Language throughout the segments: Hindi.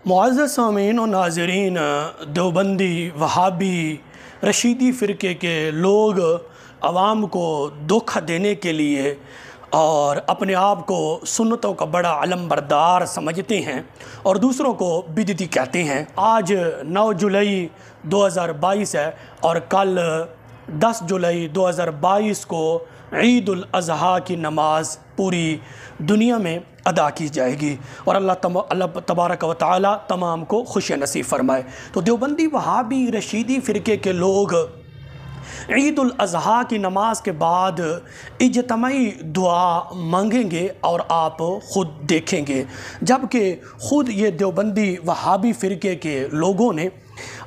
मुअज़्ज़ज़ सामीन और नाज़रीन, देवबंदी वहाबी रशीदी फ़िरके के लोग आवाम को धोखा देने के लिए और अपने आप को सुन्नतों का बड़ा अलमबरदार समझते हैं और दूसरों को बिदती कहते हैं। आज 9 जुलाई 2022 है और कल 10 जुलाई 2022 को ईद उल अज़हा की नमाज पूरी दुनिया में अदा की जाएगी और अल्लाह तबारक व तआला तमाम को खुशियाँ नसीब फरमाए। तो देवबंदी वहाबी रशीदी फ़िरके के लोग ईद उल अज़हा की नमाज के बाद इज्तिमाई दुआ मांगेंगे और आप ख़ुद देखेंगे, जबकि ख़ुद ये देवबंदी वहाबी फ़िरके के लोगों ने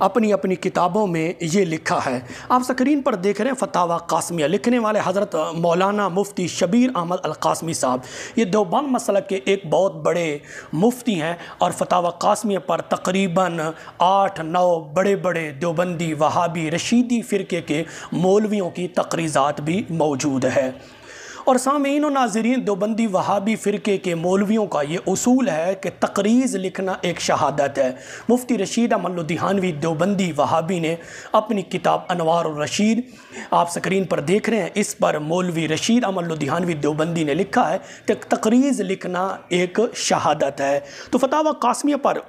अपनी अपनी किताबों में ये लिखा है। आप स्क्रीन पर देख रहे हैं फतावा कासमिया, लिखने वाले हज़रत मौलाना मुफ्ती शबीर अहमद अल कासमी साहब। ये देवबंद मसलक के एक बहुत बड़े मुफ्ती हैं और फतावा कासमिया पर तकरीबन 8-9 बड़े बड़े देवबंदी वहाबी रशीदी फ़िरके के मौलवियों की तकरीज़ात भी मौजूद है। और सामीन और नाज़रीन, देवबंदी वहाबी फ़िरके के मौलवियों का ये उसूल है कि तकरीज़ लिखना एक शहादत है। मुफ्ती रशीद अहमद लुधियानवी देवबंदी वहाबी ने अपनी किताब अनवारुर रशीद, आप स्क्रीन पर देख रहे हैं, इस पर मौलवी रशीद अहमद लुधियानवी देवबंदी ने लिखा है कि तकरीज़ लिखना एक शहादत है। तो फतावा कासमिया पर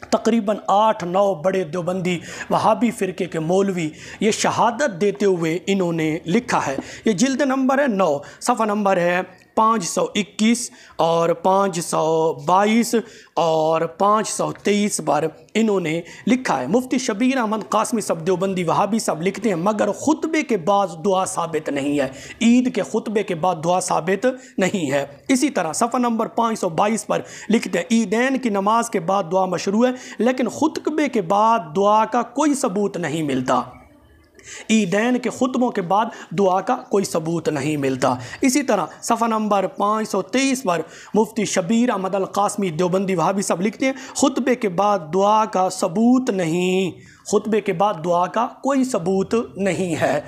तकरीबन 8-9 बड़े देवबंदी वहाबी फ़िरके के मौलवी ये शहादत देते हुए इन्होंने लिखा है। ये जिल्द नंबर है 9, सफ़ा नंबर है 521 और 522 और 523 पर इन्होंने लिखा है। मुफ्ती शबीर अहमद कासमी साहब देवबंदी वहाबी साहब लिखते हैं, मगर खुतबे के बाद दुआ साबित नहीं है। ईद के खुतबे के बाद दुआ साबित नहीं है। इसी तरह सफ़ा नंबर 522 पर लिखते हैं, ईदैन की नमाज के बाद दुआ मशरू है, लेकिन खुतबे के बाद दुआ का कोई सबूत नहीं मिलता। ईदैन के खुतबों के बाद दुआ का कोई सबूत नहीं मिलता। इसी तरह सफ़ा नंबर 523 पर मुफ्ती शबीर अहमद अल कासमी देवबंदी वहाबी साहब लिखते हैं, खुतबे के बाद दुआ का सबूत नहीं, खुतबे के बाद दुआ का कोई सबूत नहीं है।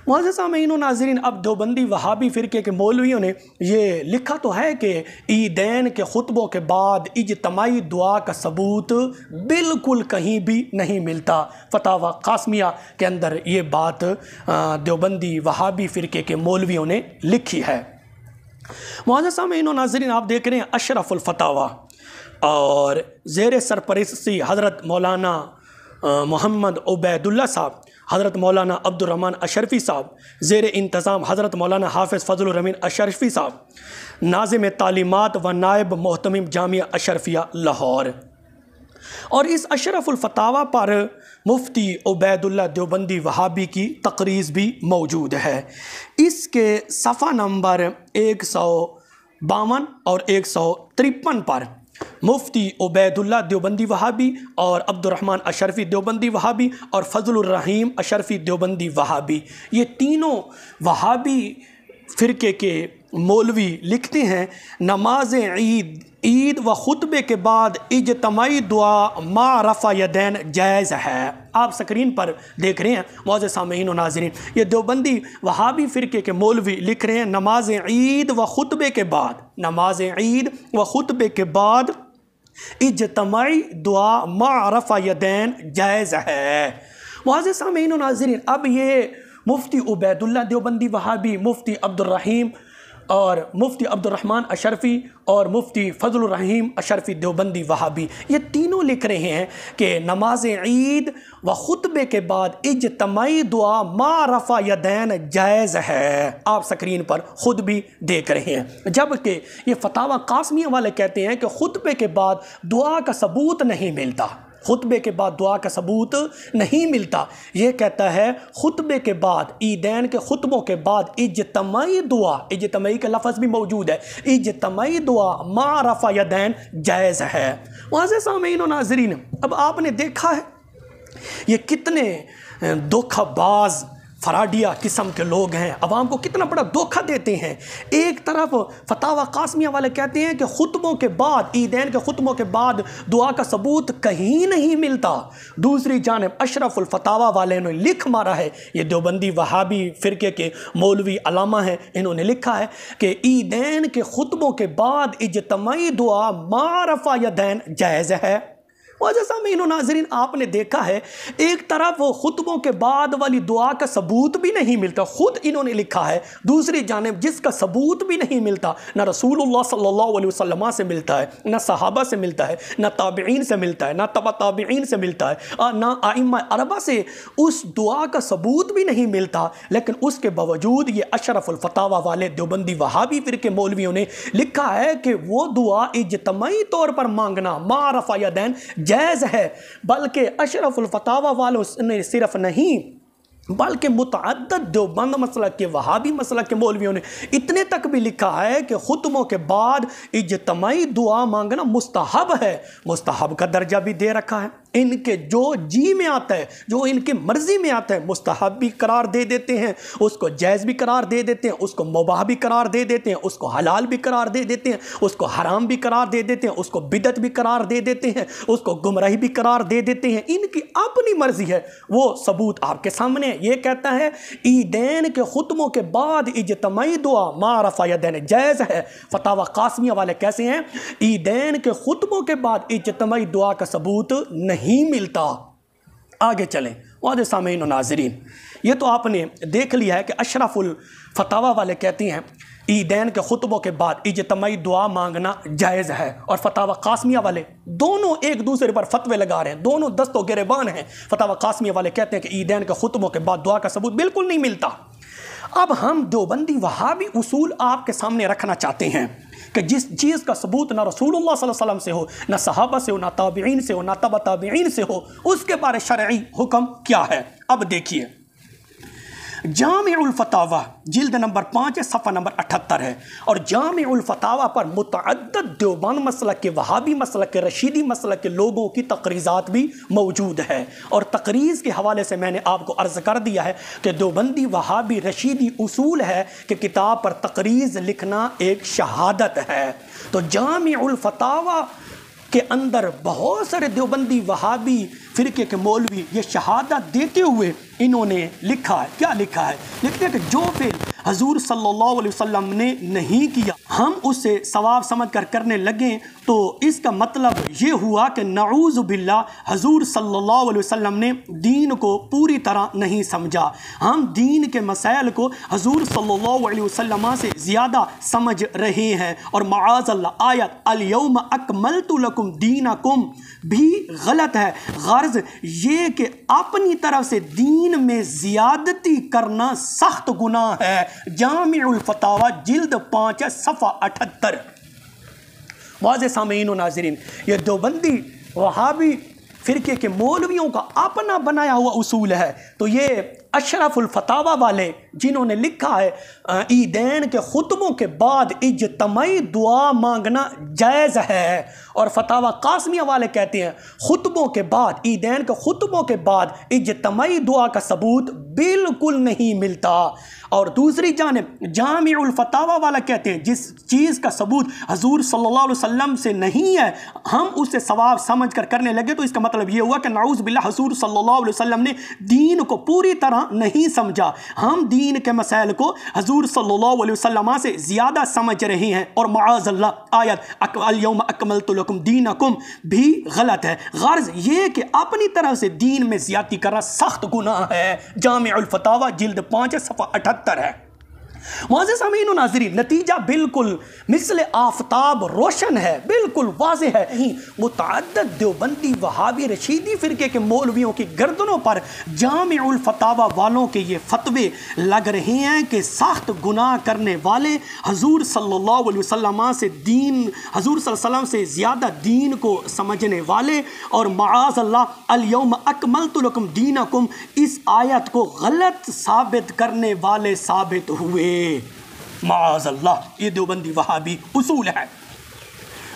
मुअज़्ज़ज़ सामीन और नाज़रीन, अब देवबंदी वहाबी फ़िरके के मौलवियों ने ये लिखा तो है कि ईदैन के खुतबों के बाद इज्तिमाई दुआ का सबूत बिल्कुल कहीं भी नहीं मिलता। फतावा कासमिया के अंदर ये बात देवबंदी वहाबी फ़िरके के मौलवियों ने लिखी है। मुअज़्ज़ज़ सामीन और नाज़रीन, आप देख रहे हैं अशरफुल फतावा और ज़ेर सरपरस्ती हज़रत मौलाना मोहम्मद उबैदुल्ला साहब, हज़रत मौलाना अब्दुर्रहमान अशरफ़ी साहब, ज़ेर इंतज़ाम हज़रत मौलाना हाफ़िज़ फ़ज़लुर रहमान अशरफ़ी साहब, नाज़िम तालीमात व नायब मोहतमिम जामिया अशरफिया लाहौर। और इस अशरफुल फतावा पर मुफ्ती उबैदुल्ला देवबंदी वहाबी की तकरीज़ भी मौजूद है। इसके सफ़ा नंबर 152 और 153 पर मुफ्ती उबैदुल्ला देवबंदी वहाबी और अब्दुर्रहमान अशरफ़ी देवबंदी वहाबी और फ़ज़लुर रहीम अशरफ़ी देवबंदी वहाबी, ये तीनों वहाबी फ़िरके के मौलवी लिखते हैं, नमाज ईद व खुतबे के बाद इज्तिमाई दुआ मा रफ़ा यदैन जायज़ है। आप स्क्रीन पर देख रहे हैं मुअज़्ज़ज़ सामीन और नाज़रीन, ये देवबंदी वहाबी फ़िरके के मौलवी लिख रहे हैं, नमाज ईद व खुतबे के बाद, नमाज ईद व खुतबे के बाद इज्तिमाई दुआ मा रफ़ा यदैन जायज़ है। मुअज़्ज़ज़ सामीन और नाज़रीन, अब ये मुफ्ती उबैदुल्ला देवबंदी वहाबी, मुफ्ती अब्दुर्रहीम और मुफ्ती अब्दुर्रहमान अशरफ़ी और मुफ्ती फ़ज़लुर रहीम अशरफ़ी देवबंदी वहाबी, ये तीनों लिख रहे हैं कि नमाज ईद व खुतबे के बाद इज्तिमाई दुआ मा रफ़ा यदैन जायज़ है। आप स्क्रीन पर ख़ुद भी देख रहे हैं, जबकि ये फतावा कासमिया वाले कहते हैं कि खुतबे के बाद दुआ का सबूत नहीं मिलता, खुतबे के बाद दुआ का सबूत नहीं मिलता। ये कहता है खुतबे के बाद, ईदैन के खुतबों के बाद इज्तिमाई दुआ, इज्तिमाई का लफ्ज़ भी मौजूद है, इज्तिमाई दुआ मा रफ़ा यदैन जायज़ है। मुअज़्ज़ज़ सामीन और नाज़रीन, अब आपने देखा है ये कितने धोखाबाज फराडिया किस्म के लोग हैं, अवाम को कितना बड़ा धोखा देते हैं। एक तरफ फतावा कासमिया वाले कहते हैं कि खुतबों के बाद, ईदैन के खुतबों के बाद दुआ का सबूत कहीं नहीं मिलता, दूसरी जानिब अशरफुल फतावा वाले ने लिख मारा है, ये देवबंदी वहाबी फ़िरके के मौलवी अलामा हैं, इन्होंने लिखा है कि ईदैन के खुतबों के बाद इज्तिमाई दुआ मा रफ़ा यदैन जायज़ है। जैसा मीनो नाजरीन, आपने देखा है एक तरफ वो खुतबों के बाद वाली दुआ का सबूत भी नहीं मिलता, खुद इन्होंने लिखा है। दूसरी जानिब जिसका सबूत भी नहीं मिलता, ना रसूलुल्लाह सल्लल्लाहु अलैहि वसल्लम से मिलता है, ना सहाबा से मिलता है, ना ताबीईन से मिलता है, ना तबा ताबीईन से मिलता है, ना आइम्मा अरबा से उस दुआ का सबूत भी नहीं मिलता। लेकिन उसके बावजूद ये अशरफुल फतावा वाले देवबंदी वहाबी फिरके मौलवियों ने लिखा है कि वो दुआ इज्तमाई तौर पर मांगना मारफा यदैन जायज़ है। बल्कि अशरफुल फतावा वालों ने सिर्फ नहीं बल्कि मुतअद्दिद देवबंद मसलक के वहाबी मसलक के मौलवियों ने इतने तक भी लिखा है कि खुतबों के बाद इज्तमाई दुआ मांगना मुस्तहब है। मुस्तहब का दर्जा भी दे रखा है। इनके जो जी में आता है, जो इनकी मर्जी में आता है, मुस्तहब भी करार दे देते हैं, उसको जायज़ भी करार दे देते हैं, उसको मुबाह भी करार दे देते हैं, उसको हलाल भी करार दे देते हैं, उसको हराम भी करार दे देते हैं, उसको बिदत भी करार दे देते हैं, उसको गुमराही भी करार दे देते हैं। इनकी अपनी मर्जी है। वो सबूत आपके सामने ये कहता है ईदैन के खुतबों के बाद इज्तमाई दुआ मारफा यदैन जायज़ है। फतावा कासमिया वाले कैसे हैं? ईदैन के खुतबों के बाद इज्तमाई दुआ का सबूत नहीं मिलता। आगे चलें वादे सामीन और नाजरीन, ये तो आपने देख लिया है कि अशरफुल फतावा वाले कहते हैं ईदैन के खुतबों के बाद इज्तमाई दुआ मांगना जायज़ है, और फतावा कासमिया वाले दोनों एक दूसरे पर फतवे लगा रहे हैं, दोनों दस्तो गिरेबान हैं। फतावा कासमिया वाले कहते हैं कि ईदैन के खुतबों के बाद दुआ का सबूत बिल्कुल नहीं मिलता। अब हम देवबंदी वहाबी उसूल आपके सामने रखना चाहते हैं कि जिस चीज़ का सबूत ना रसूलुल्लाह सल्लल्लाहु अलैहि वसल्लम से हो, ना सहाबा से हो, ना ताबीईन से हो, ना तबा ताबीईन से हो, उसके बारे शरई हुक्म क्या है। अब देखिए जामिउल फतावा जिल्द नंबर 5 सफ़ा नंबर 78 है, और जामिउल फतावा पर मुतअद्दिद देवबंद मसलक के, वहाबी मसलक के, रशीदी मसलक के लोगों की तकरीज़ात भी मौजूद है। और तकरीज़ के हवाले से मैंने आपको अर्ज़ कर दिया है कि देवबंदी वहाबी रशीदी उसूल है कि किताब पर तकरीज़ लिखना एक शहादत है। तो जामिउल फतावा के अंदर बहुत सारे देवबंदी वहाबी फिरके के मौलवी ये शहादत देते हुए इन्होंने लिखा है। क्या लिखा है? लिखते हैं कि जो फिर हजूर सल्लल्लाहु अलैहि वसल्लम ने नहीं किया हम उसे सवाब समझ कर करने लगे, तो इसका मतलब ये हुआ कि नऊज़ु बिल्लाह हजूर सल्लल्लाहु अलैहि वसल्लम ने दीन को पूरी तरह नहीं समझा। हम दीन के मसाइल को हजूर सल्लल्लाहु अलैहि वसल्लम से ज़्यादा समझ रहे हैं। और माअज़ल्लाह आयत अल यौम अकमलतु लकुम दीनकुम भी गलत है। गर्ज ये कि अपनी तरफ से दीन में ज़्यादती करना सख्त गुनाह है। जामिउल फतावा जिल्द 5 सफ़ा 78। वाज़े सामीन और नाज़रीन, ये देवबंदी वहाबी फिरके के मौलवियों का अपना बनाया हुआ उसूल है। तो ये अशरफुल फतावा वाले जिन्होंने लिखा है ईदैन के खुतबों के बाद इज्तमाई दुआ मांगना जायज़ है, और फतावा कासमिया वाले कहते हैं खुतबों के बाद, ईदैन के खुतबों के बाद इज्तमाई दुआ का सबूत बिल्कुल नहीं मिलता। और दूसरी जानिब जामिउल फतावा वाला कहते हैं जिस चीज़ का सबूत हजूर सल्लल्लाहु अलैहि वसल्लम से नहीं है हम उसे सवाब समझ कर करने लगे, तो इसका मतलब ये हुआ कि नाउज़ बिल्लाह हजूर सल्लल्लाहु अलैहि वसल्लम ने दीन को पूरी तरह नहीं समझा। हम दीन के मसाइल को हजूर सल्लल्लाहु अलैहि वसल्लम से ज़्यादा समझ रहे हैं। और माअज़ल्लाह आयत अल यौम अकमलतु लकुम दीनकुम भी गलत है। गर्ज ये कि अपनी तरफ से दीन में ज़्यादती करना सख्त गुनाह है। जामिउल फतावा जिल्द 5 सफ़ा 78 है। वाज़े सामीन और नाज़रीन, नतीजा बिल्कुल मिसल आफताब रोशन है, बिल्कुल वाज़े है। नहीं मुतअद्दिद देवबंदी वहाबी रशीदी फ़िरके के मौलवियों की गर्दनों पर जामिउल फतावा वालों के ये फतवे लग रहे हैं कि सख्त गुनाह करने वाले हजूर सल्लल्लाहु अलैहि वसल्लम से दीन, हजूर सल्लल्लाहु अलैहि वसल्लम से ज़्यादा दीन को समझने वाले, और माअज़ल्लाह अल यौम अकमलतु लकुम दीनकुम इस आयत को गलत साबित करने वाले साबित हुए। माअज़ल्लाह ये देवबंदी वहाबी उसूल है।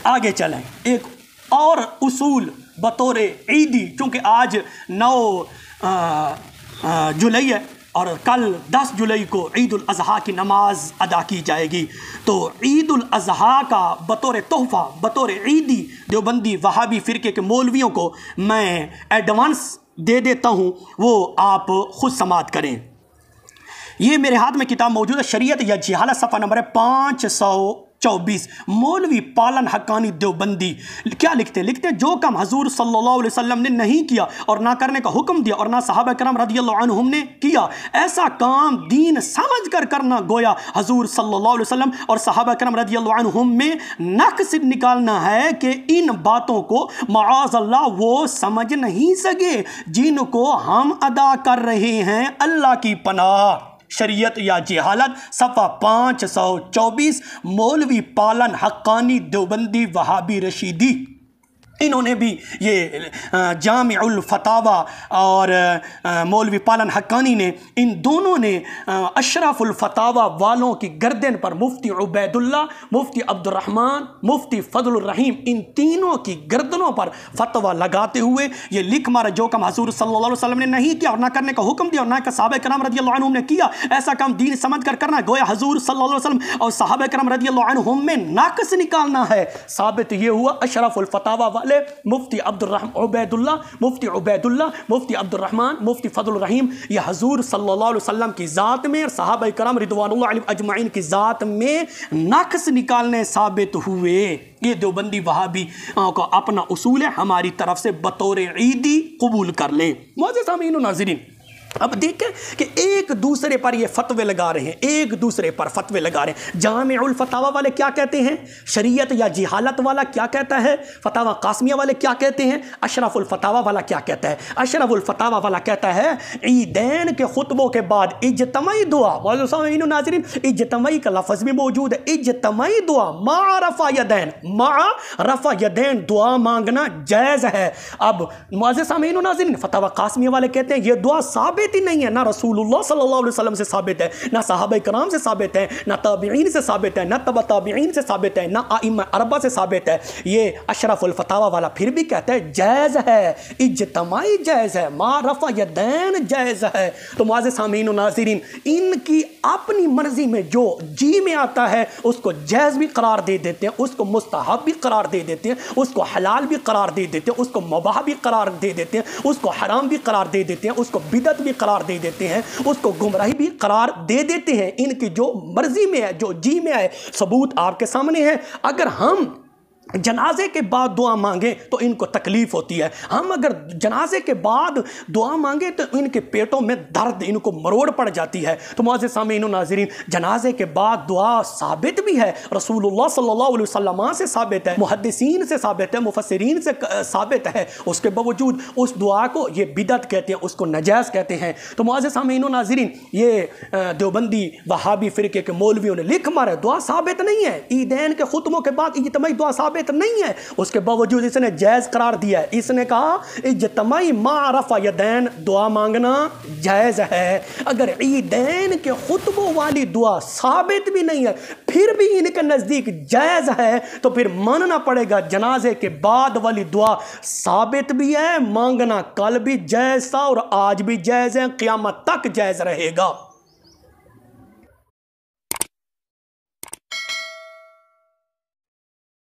आगे चलें, एक और उसूल बतौर ईदी, चूँकि आज 9 जुलाई है और कल 10 जुलाई को ईद उल अज़हा की नमाज अदा की जाएगी, तो ईद उल अज़हा का बतौर तोहफ़ा, बतौर ईदी देवबंदी वहाबी फ़िरके के मौलवियों को मैं एडवांस दे देता हूँ, वो आप खुद समात करें। ये मेरे हाथ में किताब मौजूद है, शरीयत या जिहालत, सफ़ा नंबर 500 24। मौलवी पालन हक्कानी देवबंदी क्या लिखते हैं, जो काम हजूर सल्लल्लाहु अलैहि वसल्लम ने नहीं किया और ना करने का हुक्म दिया और ना सहाबा करम रदियल्लाहु अन्हुम ने किया, ऐसा काम दीन समझ कर करना, गोया हजूर सल्लल्लाहु अलैहि वसल्लम और सहाबा करम रदियल्लाहु अन्हुम में नक्स निकालना है कि इन बातों को माअज़ल्लाह वो समझ नहीं सके जिनको हम अदा कर रहे हैं। अल्लाह की पनाह। शरीयत या जिहालत, सफ़ा 524। मौलवी पालन हक्कानी देवबंदी वहाबी रशीदी, इन्होंने भी ये जामिउल फतावा और मौलवी पालन हक्कानी ने, इन दोनों ने अशरफुल फतावा वालों की गर्दन पर मुफ्ती उबैदुल्ला, मुफ्ती अब्दुर्रहमान, मुफ्ती फजलुर रहीम, इन तीनों की गर्दनों पर फतवा लगाते हुए ये लिख मारा, जो काम हजूर सल्लल्लाहु अलैहि वसल्लम ने नहीं किया और ना करने का हुक्म दिया और ना सहाबा किराम रदियल्लाहु अन्हुम ने किया, ऐसा काम दीन समझ कर करना, गोया हजूर सल्लल्लाहु अलैहि वसल्लम और सहाबा किराम रदियल्लाहु अन्हुम में नाक़िस निकालना है। साबित ये हुआ अशरफुल फतावा मुफ्ती उबैदुल्ला, मुफ्ती उबैदुल्ला, मुफ्ती अब्दुर्रहमान, मुफ्ती फजलुर रहीम, यह हजूर सल्लल्लाहु अलैहि वसल्लम की ज़ात में और सहाबा किराम रिदवानुल्लाह अलैहिम अजमाइन की ज़ात में नक्स निकालने साबित हुए। ये देवबंदी वहाबी को अपना उसूल है, हमारी तरफ से बतौर ईदी कबूल कर लें। मोअज़्ज़िज़ सामीईन व नाज़रीन, अब देखें कि एक दूसरे पर ये फतवे लगा रहे हैं, एक दूसरे पर फतवे लगा रहे हैं। जामिउल फतावा वाले क्या कहते हैं, शरीयत या जिहालत वाला क्या कहता है, फतावा कासमिया वाले क्या कहते हैं, अशरफुल फतावा वाला क्या कहता है। अशरफुल फतावा वाला कहता है ईदैन के खुतबों के बाद इज्तमाई दुआ, नाज़रीन इज्तमाई का लफ्ज़ भी मौजूद है, इज्तमाई दुआ मा रफ़ा यदैन, मा रफ़ा यदैन दुआ मांगना जायज़ है। अब मुअज़्ज़िज़ सामीईन नाज़रीन, फतावा कासमिया वाले कहते हैं ये दुआ साबित ही नहीं है, ना रसूलुल्लाह सल्लल्लाहु अलैहि वसल्लम से साबित है, ना सहाबा किराम से साबित है, ना ताबीईन से साबित है, ना तबा ताबीईन से साबित है, ना आइम्मा अरबा से साबित है। ये अशरफुल फतावा वाला फिर भी कहता है जायज़ है, इज्तमाई जायज़ है, मा रफ़ा यदैन जायज़ है। तो मुअज़्ज़िज़ सामीईन नाज़रीन, इनकी अपनी मर्जी में जो जी में आता है उसको जायज़ भी करार दे देते हैं, उसको मुस्तहब भी करार दे देते हैं, उसको हलाल भी करार दे देते हैं, उसको मुबाह भी करार दे देते हैं, उसको हराम भी करार दे देते हैं, उसको बिदअत करार दे देते हैं, उसको गुमराही भी करार दे देते हैं। इनकी जो मर्जी में है, जो जी में है, सबूत आपके सामने है। अगर हम जनाजे के बाद दुआ मांगे तो इनको तकलीफ होती है, हम अगर जनाजे के बाद दुआ मांगे तो इनके पेटों में दर्द, इनको मरोड़ पड़ जाती है। तो मुअज़्ज़िज़ सामीईन नाज़रीन, जनाजे के बाद दुआ साबित भी है, रसूलुल्लाह सल्लल्लाहु अलैहि वसल्लम से साबित है, मुहद्दिसीन से साबित है, मुफस्सिरीन से साबित है। उसके बावजूद उस दुआ को ये बिदअत कहते हैं, उसको नजायज़ कहते हैं। तो मुअज़्ज़िज़ सामीईन नाज़रीन, ये देवबंदी वहाबी फ़िरके के मौलवियों ने लिख मारा दुआ साबित नहीं है, ईदैन के खुतबों के बाद इज्तिमाई दुआ साबित नहीं है, उसके बावजूद इसने जायज़ करार दिया है। इसने कहा इज्तिमाई मा रफ़ा यदैन दुआ मांगना जायज़ है। अगर ईदैन के खुतबों वाली दुआ साबित भी नहीं है फिर भी इनके नज़दीक जायज़ है, तो फिर मानना पड़ेगा जनाजे के बाद वाली दुआ साबित भी है, मांगना कल भी जायज़ था और आज भी जायज़ है, क़यामत तक जायज़ रहेगा।